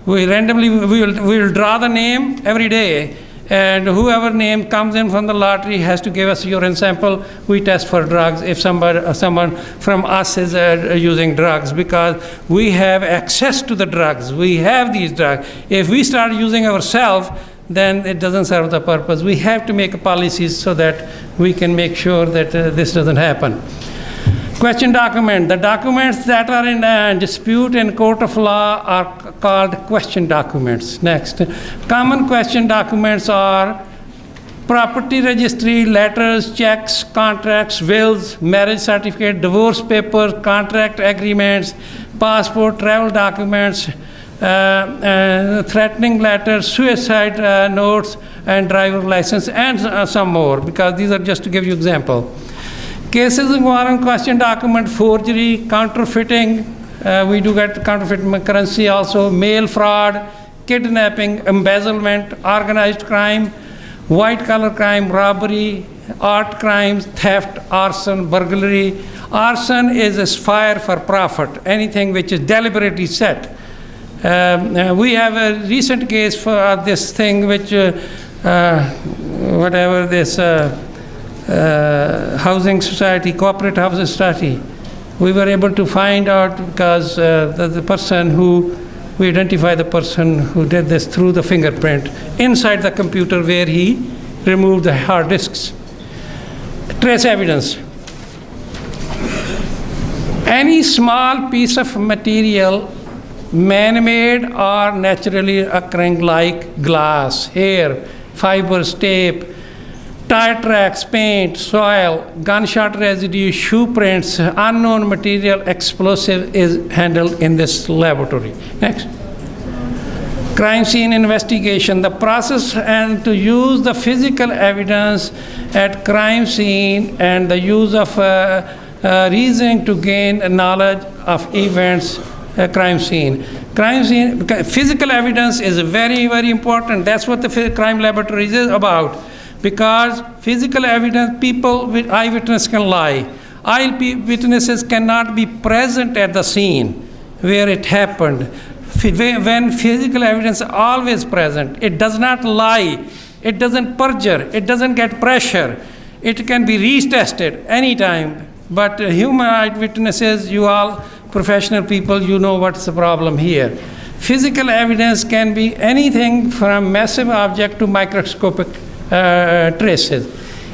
We will draw the name every day, and whoever name comes in from the lottery has to give us urine sample. We test for drugs if someone from us is using drugs, because we have access to the drugs. We have these drugs. If we start using ourselves, then it doesn't serve the purpose. We have to make policies so that we can make sure that this doesn't happen. Question document. The documents that are in dispute in court of law are called question documents. Next. Common question documents are property registry, letters, checks, contracts, wills, marriage certificate, divorce papers, contract agreements, passport, travel documents, threatening letters, suicide notes, and driver license, and some more, because these are just to give you example. Cases involving question document, forgery, counterfeiting, we do get counterfeit currency also, mail fraud, kidnapping, embezzlement, organized crime, white collar crime, robbery, art crimes, theft, arson, burglary. Arson is a fire for profit, anything which is deliberately set. We have a recent case for this thing which, housing society, cooperative housing society, we were able to find out because the person who, we identify the person who did this through the fingerprint inside the computer where he removed the hard disks. Trace evidence. Any small piece of material, man-made or naturally occurring, like glass, hair, fibers, tape, tire tracks, paint, soil, gunshot residue, shoe prints, unknown material, explosive is handled in this laboratory. Next. Crime scene investigation. The process and to use the physical evidence at crime scene and the use of reasoning to gain knowledge of events, crime scene. Crime scene, physical evidence is very, very important. That's what the crime laboratory is about. Because physical evidence, people with eyewitness can lie. Eyewitnesses cannot be present at the scene where it happened. When physical evidence is always present, it does not lie, it doesn't perjure, it doesn't get pressure. It can be retested anytime. But human eyewitnesses, you all professional people, you know what's the problem here. Physical evidence can be anything from massive object to microscopic traces.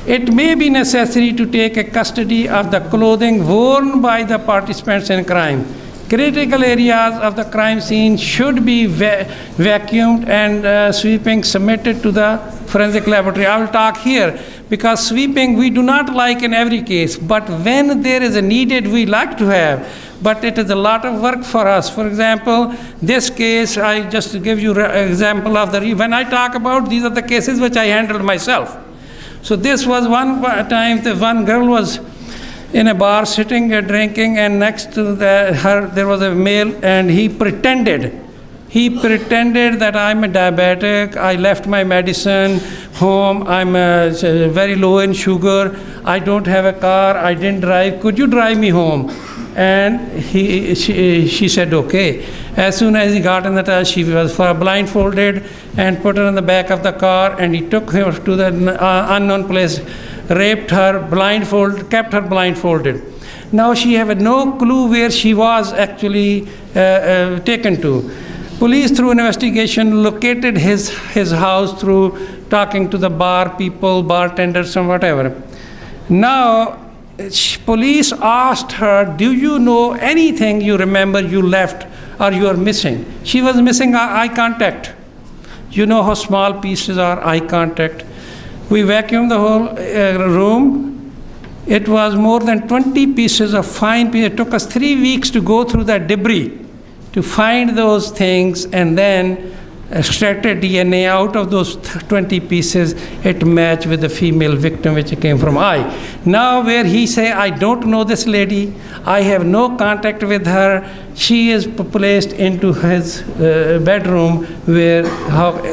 It may be necessary to take a custody of the clothing worn by the participants in crime. Critical areas of the crime scene should be vacuumed and sweeping submitted to the forensic laboratory. I will talk here because sweeping we do not like in every case, but when there is a needed, we like to have. But it is a lot of work for us. For example, this case, I just give you an example of when I talk about, these are the cases which I handled myself. So this was one time, the one girl was in a bar sitting drinking, and next to her there was a male, and he pretended that I'm a diabetic, I left my medicine home, I'm very low in sugar, I don't have a car, I didn't drive, could you drive me home? And she said okay. As soon as he got in the car, she was blindfolded and put her in the back of the car, and he took her to the unknown place, raped her, kept her blindfolded. Now she had no clue where she was actually taken to. Police, through investigation, located his house through talking to the bar people, bartenders, and whatever. Now, police asked her, do you know anything you remember you left or you are missing? She was missing eye contact. You know how small pieces are, eye contact. We vacuumed the whole room. It was more than 20 pieces of fine pieces. It took us 3 weeks to go through that debris to find those things, and then extracted DNA out of those 20 pieces. It matched with the female victim which came from eye. Now where he say, I don't know this lady, I have no contact with her, she is placed into his bedroom, where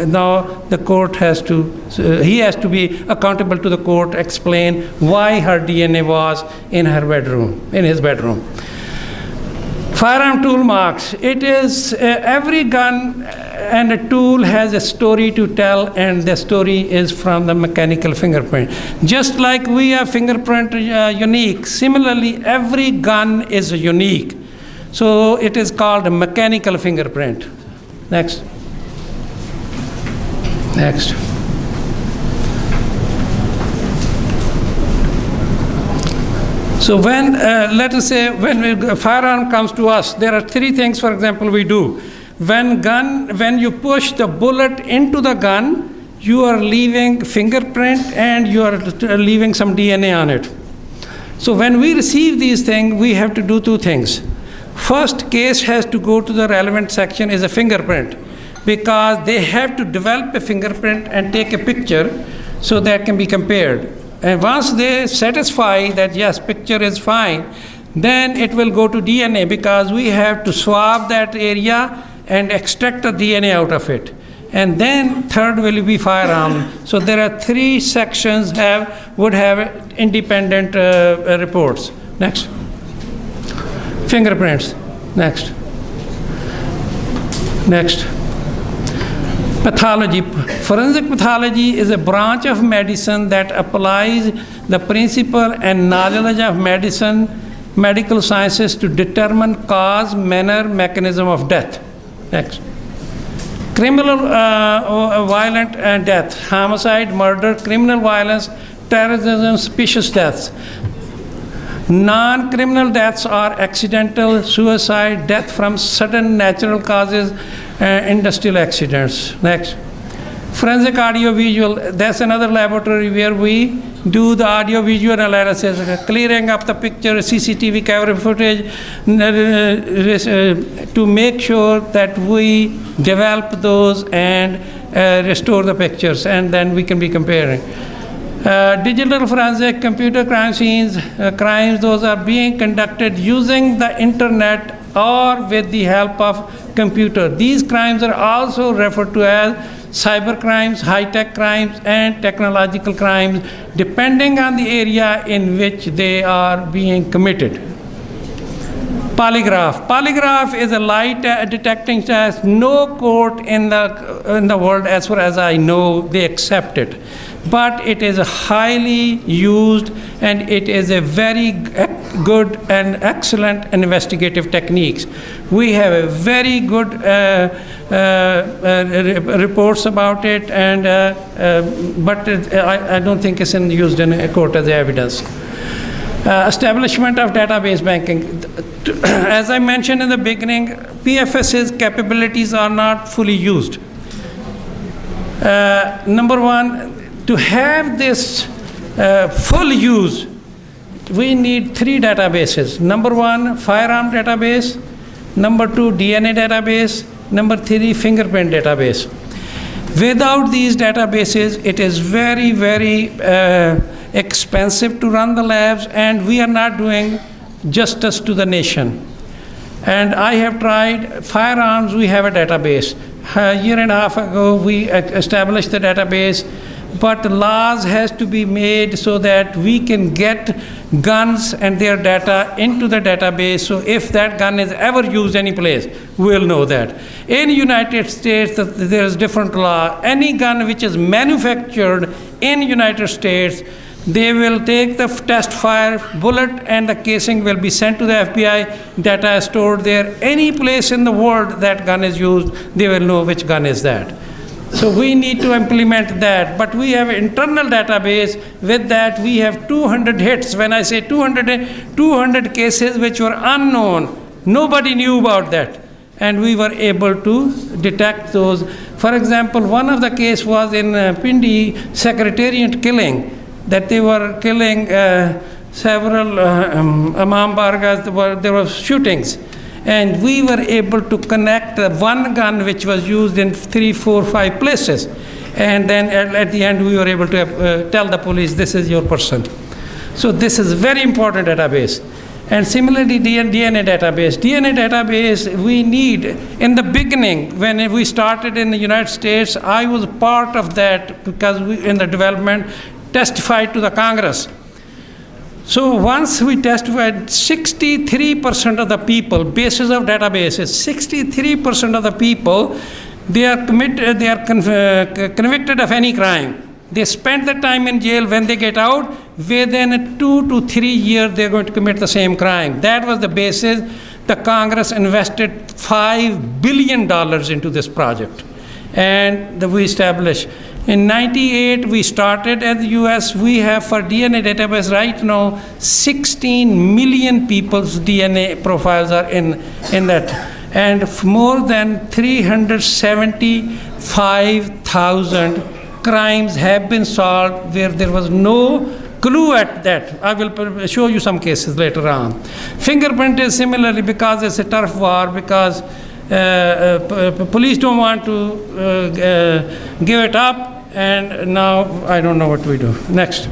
now the court he has to be accountable to the court, explain why her DNA was in his bedroom. Firearm tool marks. It is every gun and a tool has a story to tell, and the story is from the mechanical fingerprint. Just like we are fingerprint unique, similarly every gun is unique. So it is called a mechanical fingerprint. Next. Next. So when, let us say, when a firearm comes to us, there are three things, for example, we do. When you push the bullet into the gun, you are leaving fingerprint and you are leaving some DNA on it. So when we receive these things, we have to do two things. First, case has to go to the relevant section is a fingerprint, because they have to develop a fingerprint and take a picture so that can be compared. And once they satisfy that yes, picture is fine, then it will go to DNA, because we have to swab that area and extract the DNA out of it. And then third will be firearm. So there are three sections would have independent reports. Next. Fingerprints. Next. Next. Pathology. Forensic pathology is a branch of medicine that applies the principle and knowledge of medical sciences to determine cause, manner, mechanism of death. Next. Criminal violent death, homicide, murder, criminal violence, terrorism, suspicious deaths. Non-criminal deaths are accidental, suicide, death from sudden natural causes, industrial accidents. Next. Forensic audio-visual, that's another laboratory where we do the audio-visual analysis, clearing up the picture, CCTV camera footage, to make sure that we develop those and restore the pictures, and then we can be comparing. Digital forensic, computer crime scenes, crimes, those are being conducted using the internet or with the help of computer. These crimes are also referred to as cyber crimes, high-tech crimes, and technological crimes, depending on the area in which they are being committed. Polygraph. Polygraph is a lie detecting test. No court in the world, as far as I know, they accept it. But it is a highly used, and it is a very good and excellent investigative techniques. We have a very good reports about it, and but I don't think it's used in a court as evidence. Establishment of database banking. As I mentioned in the beginning, PFS's capabilities are not fully used. Number one, to have this full use, we need three databases. Number one, firearm database. Number two, DNA database. Number three, fingerprint database. Without these databases, it is very, very expensive to run the labs, and we are not doing justice to the nation. And I have tried firearms, we have a database. A year and a half ago, we established the database, but laws has to be made so that we can get guns and their data into the database. So if that gun is ever used any place, we'll know that. In United States, there is different law. Any gun which is manufactured in United States, they will take the test fire bullet and the casing will be sent to the FBI. Data is stored there. Any place in the world that gun is used, they will know which gun is that. So we need to implement that. But we have an internal database. With that, we have 200 hits. When I say 200 cases which were unknown, nobody knew about that. And we were able to detect those. For example, one of the case was in Pindi Secretariat killing, that they were killing several Imam Bargas, there were shootings. And we were able to connect one gun which was used in 3, 4, 5 places. And then at the end, we were able to tell the police, this is your person. So this is a very important database. And similarly, DNA database. DNA database, we need, in the beginning, when we started in the United States, I was part of that because we, in the development, testified to the Congress. So once we testified, 63% of the people, basis of databases, 63% of the people, they are convicted of any crime. They spend the time in jail. When they get out, within 2 to 3 years, they're going to commit the same crime. That was the basis. The Congress invested $5 billion into this project. And we established. In 98, we started at the US. We have for DNA database right now, 16 million people's DNA profiles are in that. And more than 375,000 crimes have been solved where there was no clue at that. I will show you some cases later on. Fingerprint is similarly because it's a turf war, because police don't want to give it up. And now I don't know what we do. Next.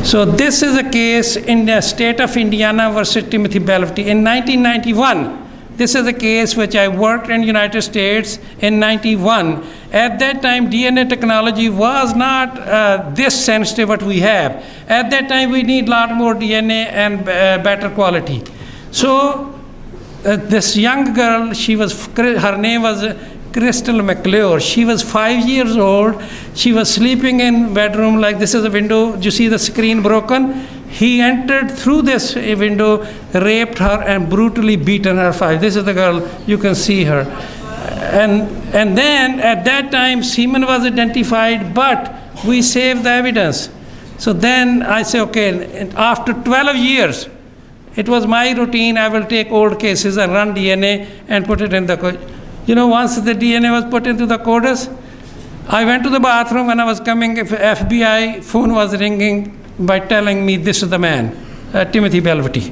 So this is a case in the state of Indiana versus Timothy Belvity in 1991. This is a case which I worked in the United States in 91. At that time, DNA technology was not this sensitive what we have. At that time, we need a lot more DNA and better quality. So this young girl, her name was Crystal McClure. She was 5 years old. She was sleeping in bedroom like this is a window. Do you see the screen broken? He entered through this window, raped her, and brutally beaten her. This is the girl. You can see her. And then at that time, semen was identified, but we saved the evidence. So then I say, okay, after 12 years, it was my routine. I will take old cases and run DNA and put it in the. Once the DNA was put into the coders, I went to the bathroom. When I was coming, FBI phone was ringing by telling me this is the man, Timothy Belvity.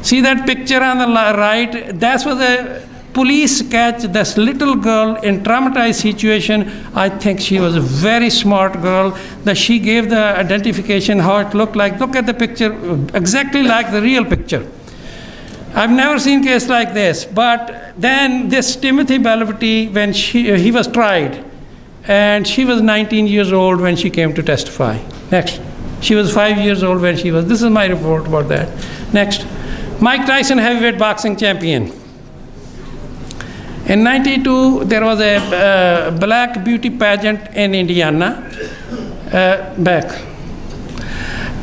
See that picture on the right? That was a police catch this little girl in traumatized situation. I think she was a very smart girl. That she gave the identification how it looked like. Look at the picture, exactly like the real picture. I've never seen a case like this. But then this Timothy Belvity, when he was tried, and she was 19 years old when she came to testify. Next. She was 5 years old when she was. This is my report about that. Next. Mike Tyson, heavyweight boxing champion. In 92, there was a black beauty pageant in Indiana, back.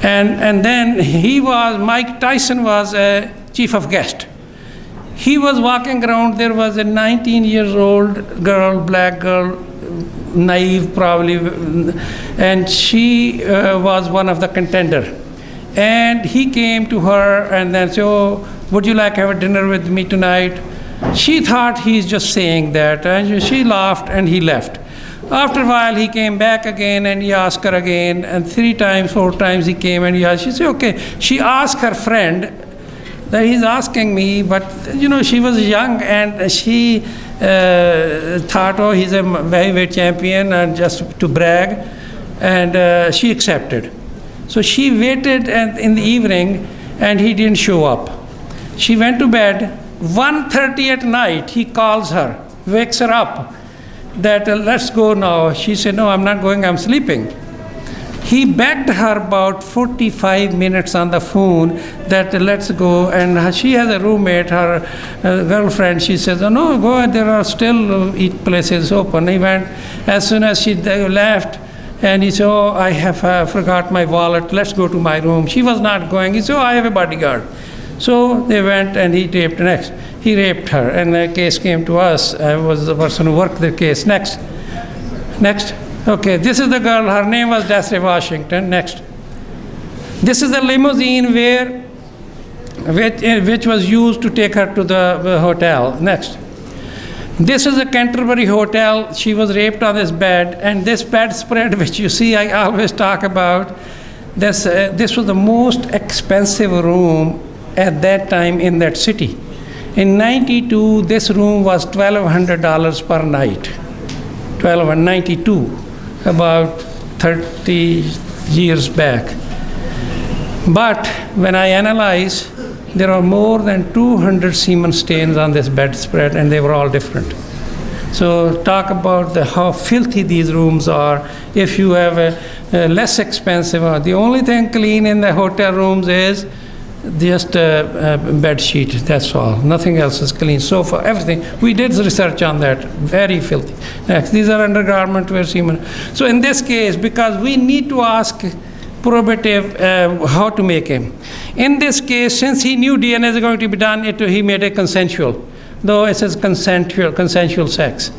And then Mike Tyson was a chief of guest. He was walking around, there was a 19 years old girl, black girl, naive probably, and she was one of the contender. And he came to her and then said, "Oh, would you like to have a dinner with me tonight?" She thought he's just saying that, and she laughed and he left. After a while, he came back again and he asked her again, and 3 times, 4 times he came and he asked. She said, "Okay." She asked her friend that he's asking me, but she was young and she thought, oh, he's a heavyweight champion, and just to brag, and she accepted. So she waited in the evening and he didn't show up. She went to bed. 1:30 at night, he calls her, wakes her up, that let's go now. She said, "No, I'm not going, I'm sleeping." He begged her about 45 minutes on the phone that let's go. And she has a roommate, her girlfriend. She says, "Oh, no, go, there are still eat places open." He went. As soon as she left, and he said, "Oh, I have forgot my wallet. Let's go to my room." She was not going. He said, "Oh, I have a bodyguard." So they went and he raped next. He raped her, and the case came to us. I was the person who worked the case. Next. Okay, this is the girl. Her name was Desiree Washington. Next. This is the limousine which was used to take her to the hotel. Next. This is a Canterbury hotel. She was raped on this bed, and this bedspread, which you see, I always talk about. This was the most expensive room at that time in that city. In 92, this room was $1,200 per night. 92, about 30 years back. But when I analyze, there are more than 200 semen stains on this bedspread, and they were all different. So talk about how filthy these rooms are. If you have a less expensive, the only thing clean in the hotel rooms is just a bed sheet, that's all. Nothing else is clean. Sofa, everything. We did research on that. Very filthy. Next, these are undergarment where semen. So in this case, because we need to ask probative how to make him. In this case, since he knew DNA is going to be done, he made it consensual, though it says consensual sex.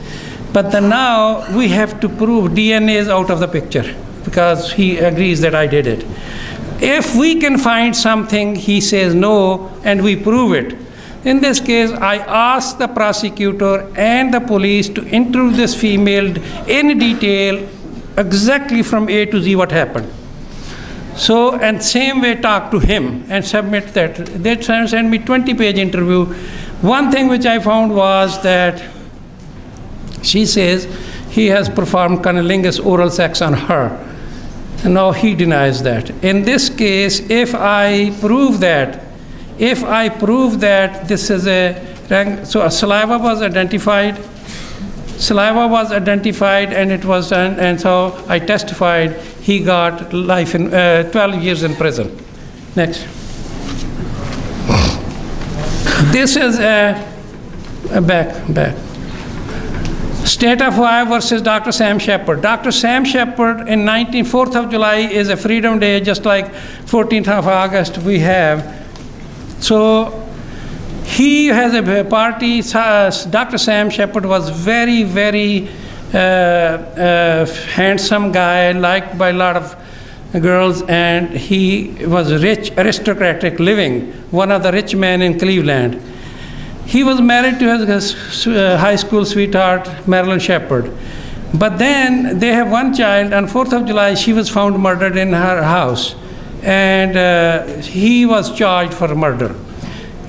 But then now we have to prove DNA is out of the picture because he agrees that I did it. If we can find something, he says no, and we prove it. In this case, I asked the prosecutor and the police to interview this female in detail, exactly from A to Z what happened. So, and same way talk to him and submit that. They sent me 20-page interview. One thing which I found was that she says he has performed cunnilingus oral sex on her. And now he denies that. In this case, if I prove that this is so a saliva was identified, and it was done, and so I testified he got life in 12 years in prison. Next. This is a back. State of Ohio versus Dr. Sam Shepard. Dr. Sam Shepard in 4th of July is a Freedom Day, just like 14th of August we have. So he has a party. Dr. Sam Shepard was very, very handsome guy, liked by a lot of girls, and he was rich, aristocratic living, one of the rich men in Cleveland. He was married to his high school sweetheart, Marilyn Shepard. But then they have one child. On 4th of July, she was found murdered in her house. And he was charged for murder,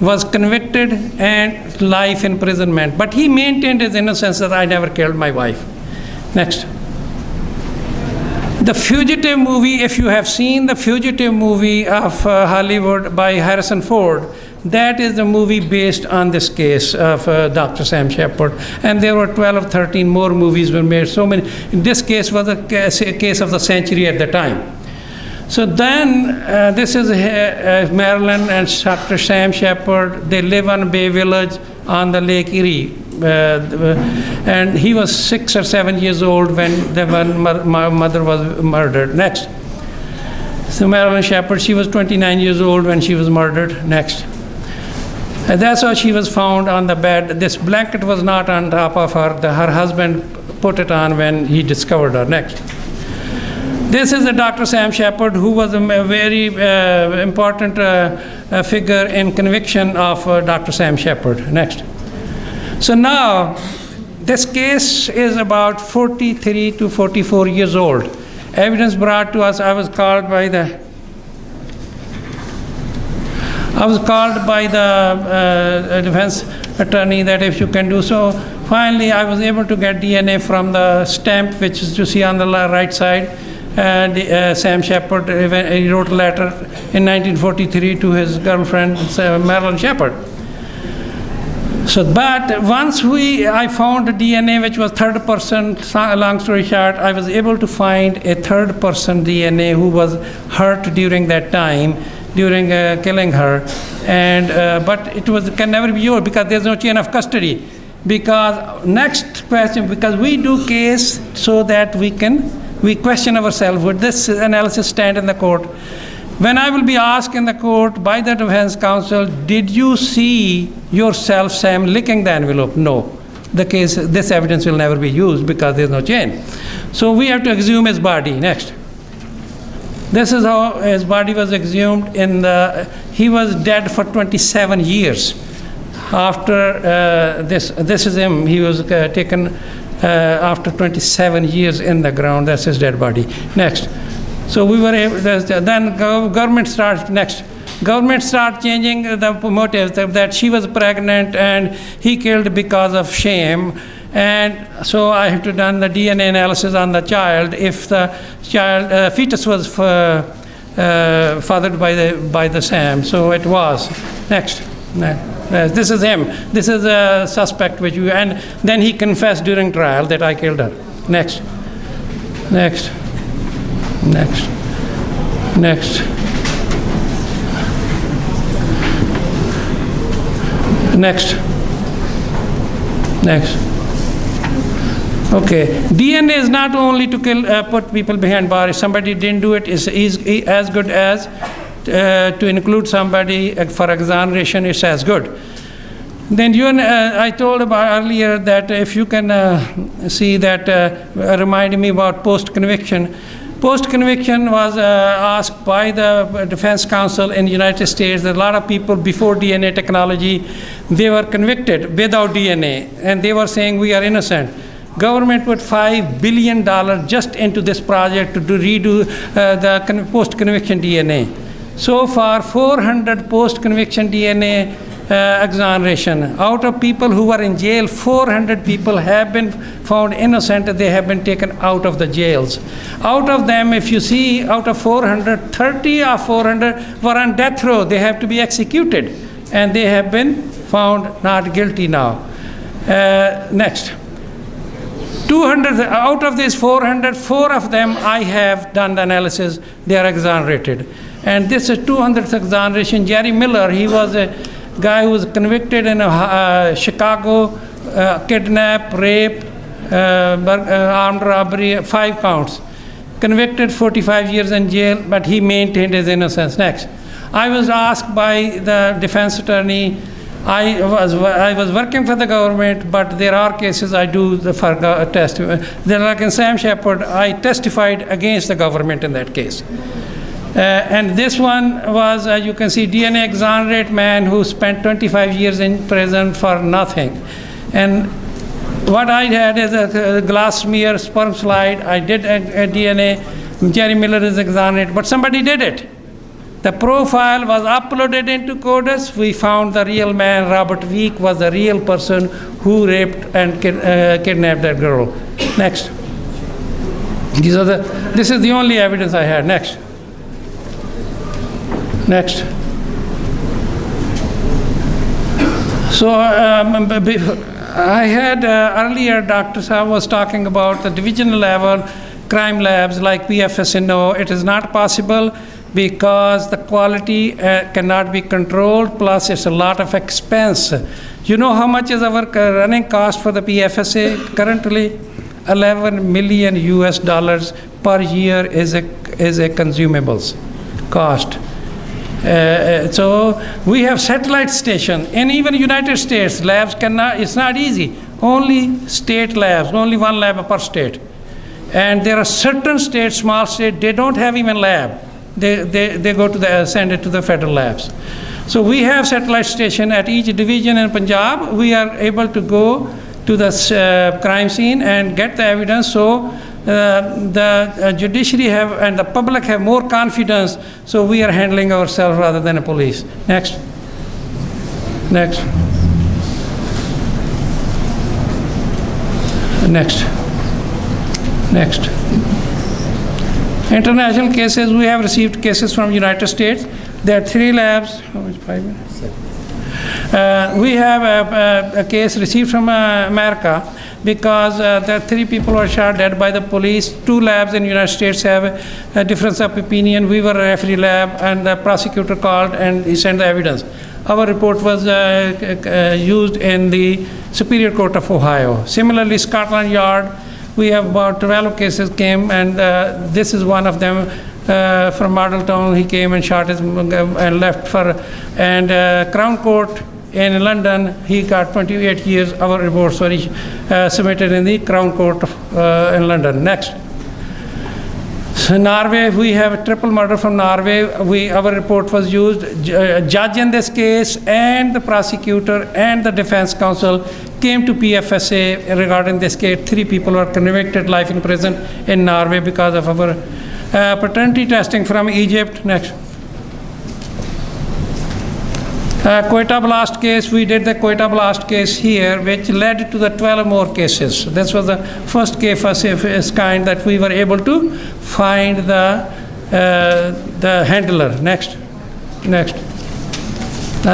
was convicted, and life imprisonment. But he maintained his innocence that I never killed my wife. Next. The Fugitive movie, if you have seen the Fugitive movie of Hollywood by Harrison Ford, that is the movie based on this case of Dr. Sam Shepard. And there were 12 or 13 more movies were made. So many. This case was a case of the century at the time. So then, this is Marilyn and Dr. Sam Shepard. They live on Bay Village on the Lake Erie. And he was 6 or 7 years old when my mother was murdered. Next. So Marilyn Shepard, she was 29 years old when she was murdered. Next. And that's how she was found on the bed. This blanket was not on top of her. Her husband put it on when he discovered her. Next. This is Dr. Sam Shepard, who was a very important figure in conviction of Dr. Sam Shepard. Next. So now, this case is about 43 to 44 years old. Evidence brought to us, I was called by the defense attorney that if you can do so. Finally, I was able to get DNA from the stamp, which is you see on the right side. And Sam Shepard, he wrote a letter in 1943 to his girlfriend, Marilyn Shepard. So, but once I found the DNA, which was third person, long story short, I was able to find a third person DNA who was hurt during that time, during killing her. And, but it can never be yours because there's no chain of custody. Because next question, because we do case so that we question ourselves, would this analysis stand in the court? When I will be asked in the court by the defense counsel, did you see yourself, Sam, licking the envelope? No. This evidence will never be used because there's no chain. So we have to exhume his body. Next. This is how his body was exhumed. He was dead for 27 years. After this is him. He was taken after 27 years in the ground. That's his dead body. Next. So we were able, then government starts, next. Government starts changing the motive that she was pregnant and he killed because of shame. And so I have to done the DNA analysis on the child. If the fetus was fathered by the Sam, so it was. Next. This is him. This is a suspect which you, and then he confessed during trial that I killed her. Next. Next. Next. Next. Next. Next. Okay. DNA is not only to kill, put people behind bars. If somebody didn't do it, is as good as to include somebody for exoneration. It's as good. Then I told about earlier that if you can see that, reminding me about post-conviction. Post-conviction was asked by the Defense Council in the United States that a lot of people before DNA technology, they were convicted without DNA, and they were saying we are innocent. Government put $5 billion just into this project to redo the post-conviction DNA. So far, 400 post-conviction DNA exoneration. Out of people who were in jail, 400 people have been found innocent. They have been taken out of the jails. Out of them, if you see, out of 400, 30 or 400 were on death row. They have to be executed, and they have been found not guilty now. Next. 200, out of these 400, 4 of them I have done the analysis, they are exonerated. And this is 200th exoneration. Jerry Miller, he was a guy who was convicted in Chicago, kidnap, rape, armed robbery, 5 counts. Convicted, 45 years in jail, but he maintained his innocence. Next. I was asked by the defense attorney, I was working for the government, but there are cases I do for testimony. Like in Sam Shepard, I testified against the government in that case. And this one was, you can see, DNA exonerate man who spent 25 years in prison for nothing. And what I had is a glass smear, sperm slide. I did a DNA. Jerry Miller is exonerated, but somebody did it. The profile was uploaded into CODIS. We found the real man, Robert Week, was the real person who raped and kidnapped that girl. Next. This is the only evidence I had. Next. Next. So I had earlier, Dr. Saab was talking about the divisional level crime labs like PFSA. No, it is not possible, because the quality cannot be controlled, plus it's a lot of expense. You know how much is our running cost for the PFSA currently? $11 million US per year is a consumables cost. So we have satellite station, and even United States labs cannot, it's not easy. Only state labs, only one lab per state. And there are certain states, small states, they don't have even lab. They go to send it to the federal labs. So we have satellite station at each division in Punjab. We are able to go to the crime scene and get the evidence. So the judiciary have and the public have more confidence. So we are handling ourselves rather than a police. Next. Next. Next. Next. International cases, we have received cases from United States. There are 3 labs. How much? 5 minutes? We have a case received from America, because the 3 people were shot dead by the police. 2 labs in the United States have a difference of opinion. We were a referee lab, and the prosecutor called and he sent the evidence. Our report was used in the Superior Court of Ohio. Similarly, Scotland Yard, we have about 12 cases came, and this is one of them from Model Town. He came and shot his and left for, and Crown Court in London, he got 28 years. Our reports were submitted in the Crown Court in London. Next. So Norway, we have a triple murder from Norway. Our report was used. Judge in this case and the prosecutor and the defense counsel came to PFSA regarding this case. 3 people were convicted life in prison in Norway because of our paternity testing from Egypt. Next. Quetta blast case, we did the Quetta blast case here, which led to the 12 more cases. This was the first case of its kind that we were able to find the handler. Next. Next.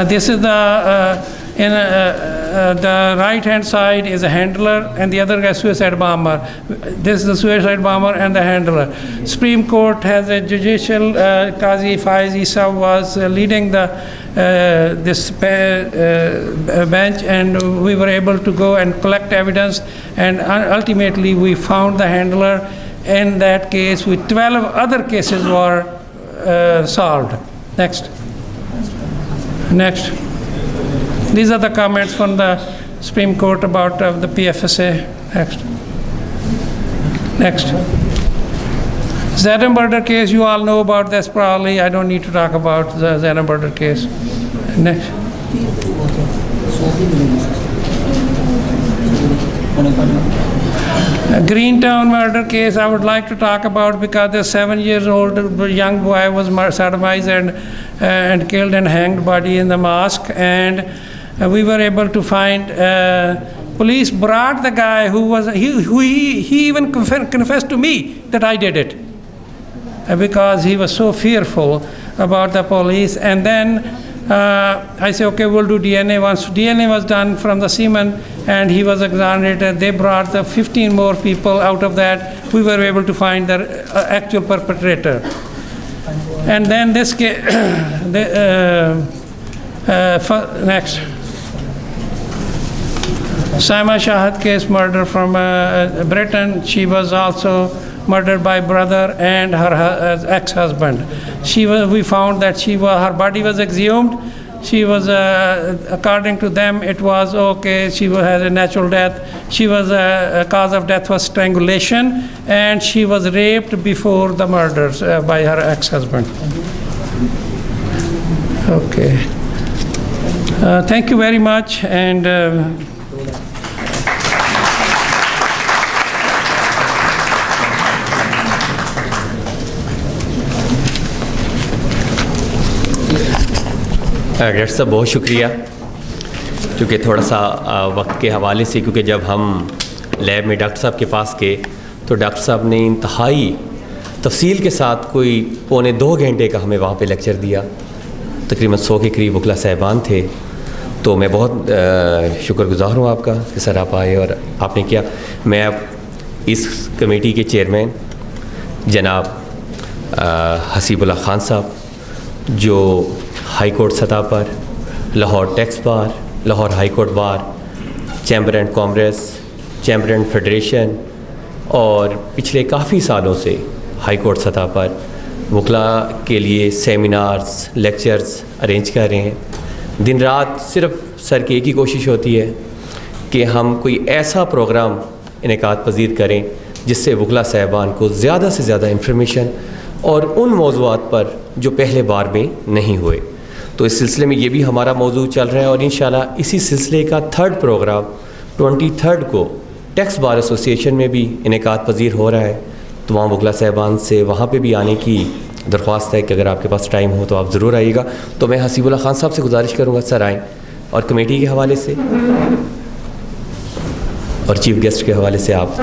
This is the In the right hand side is a handler, and the other guy suicide bomber. This is the suicide bomber and the handler. Supreme Court has a judicial Qazi Faiz Isa was leading the this bench, and we were able to go and collect evidence, and ultimately we found the handler. In that case, with 12 other cases were solved. Next. These are the comments from the Supreme Court about the PFSA. Next. Zara murder case, you all know about this probably. I don't need to talk about the Zara murder case. Next. Greentown murder case I would like to talk about, because the 7-year-old young boy was sodomized and killed and hanged body in the mosque, and we were able to find, police brought the guy he even confessed to me that I did it, because he was so fearful about the police. And then I say, okay, we'll do DNA. Once DNA was done from the semen and he was exonerated, they brought the 15 more people. Out of that, we were able to find the actual perpetrator. And then this case, next. Saima Shahad case, murder from Britain. She was also murdered by brother and her ex-husband. We found that her body was exhumed. She was, according to them, it was okay. She had a natural death. Cause of death was strangulation, and she was raped before the murders by her ex-husband. Okay. Thank you very much, and. Doctor صاحب بہت شکریہ، کیونکہ تھوڑا سا وقت کے حوالے سے، کیونکہ جب ہم لیب میں ڈاکٹر صاحب کے پاس گئے تو ڈاکٹر صاحب نے انتہائی تفصیل کے ساتھ کوئی 1.25 گھنٹے کا ہمیں وہاں پہ لیکچر دیا. تقریباً 100 کے قریب وکلا صاحبان تھے. تو میں بہت شکر گزار ہوں آپ کا کہ سر آپ آئے اور آپ نے کیا. میں اب اس کمیٹی کے چیئرمین جناب حسیب اللہ خان صاحب، جو ہائی کورٹ سطح پر Lahore tax bar, Lahore high court bar, chamber and commerce, chamber and federation, اور پچھلے کافی سالوں سے ہائی کورٹ سطح پر وکلا کے لیے سیمینارز، لیکچرز ارینج کر رہے ہیں. دن رات صرف سر کی ایک ہی کوشش ہوتی ہے کہ ہم کوئی ایسا پروگرام انعقاد پذیر کریں جس سے وکلا صاحبان کو زیادہ سے زیادہ انفارمیشن اور ان موضوعات پر جو پہلے بار میں نہیں ہوئے. تو اس سلسلے میں یہ بھی ہمارا موضوع چل رہا ہے، اور انشاءاللہ اسی سلسلے کا 3rd پروگرام 23rd کو ٹیکس بار ایسوسی ایشن میں بھی انعقاد پذیر ہو رہا ہے. تو وہاں وکلا صاحبان سے وہاں پہ بھی آنے کی درخواست ہے کہ اگر آپ کے پاس ٹائم ہو تو آپ ضرور آئیے گا. تو میں حسیب اللہ خان صاحب سے گزارش کروں گا سر آئیں، اور کمیٹی کے حوالے سے اور چیف گیسٹ کے حوالے سے آپ.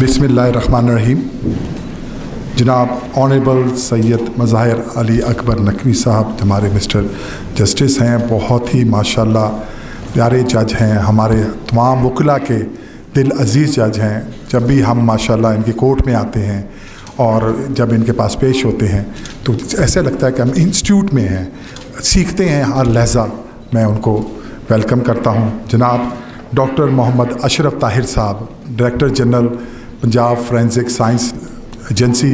بسم اللہ الرحمن الرحیم. جناب آنریبل سید مظاہر علی اکبر نقوی صاحب ہمارے مسٹر جسٹس ہیں، بہت ہی ماشاءاللہ پیارے جج ہیں، ہمارے تمام وکلا کے دل عزیز جج ہیں. جب بھی ہم ماشاءاللہ ان کی کورٹ میں آتے ہیں اور جب ان کے پاس پیش ہوتے ہیں تو ایسا لگتا ہے کہ ہم انسٹیٹیوٹ میں ہیں، سیکھتے ہیں ہر لحظہ. میں ان کو ویلکم کرتا ہوں. جناب ڈاکٹر محمد Ashraf Tahir Sahib, director general Punjab forensic science agency,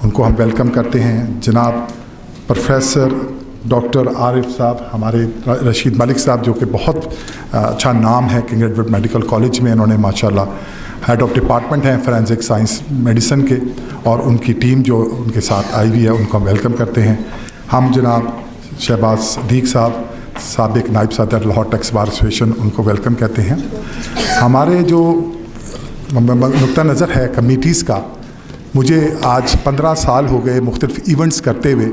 ان کو ہم ویلکم کرتے ہیں. جناب پروفیسر ڈاکٹر عارف صاحب، ہمارے رشید ملک صاحب جو کہ بہت اچھا نام ہے کنگ ایڈورڈ میڈیکل کالج میں، انہوں نے ماشاءاللہ ہیڈ آف ڈپارٹمنٹ ہیں فورینزک سائنس میڈیسن کے، اور ان کی ٹیم جو ان کے ساتھ آئی ہوئی ہے ان کو ہم ویلکم کرتے ہیں. ہم جناب شہباز صدیق صاحب، سابق نائب صدر لاہور ٹیکس بار ایسوسی ایشن، ان کو ویلکم کہتے ہیں. ہمارے جو نقطہ نظر ہے کمیٹیز کا، مجھے آج 15 سال ہو گئے مختلف ایونٹس کرتے ہوئے.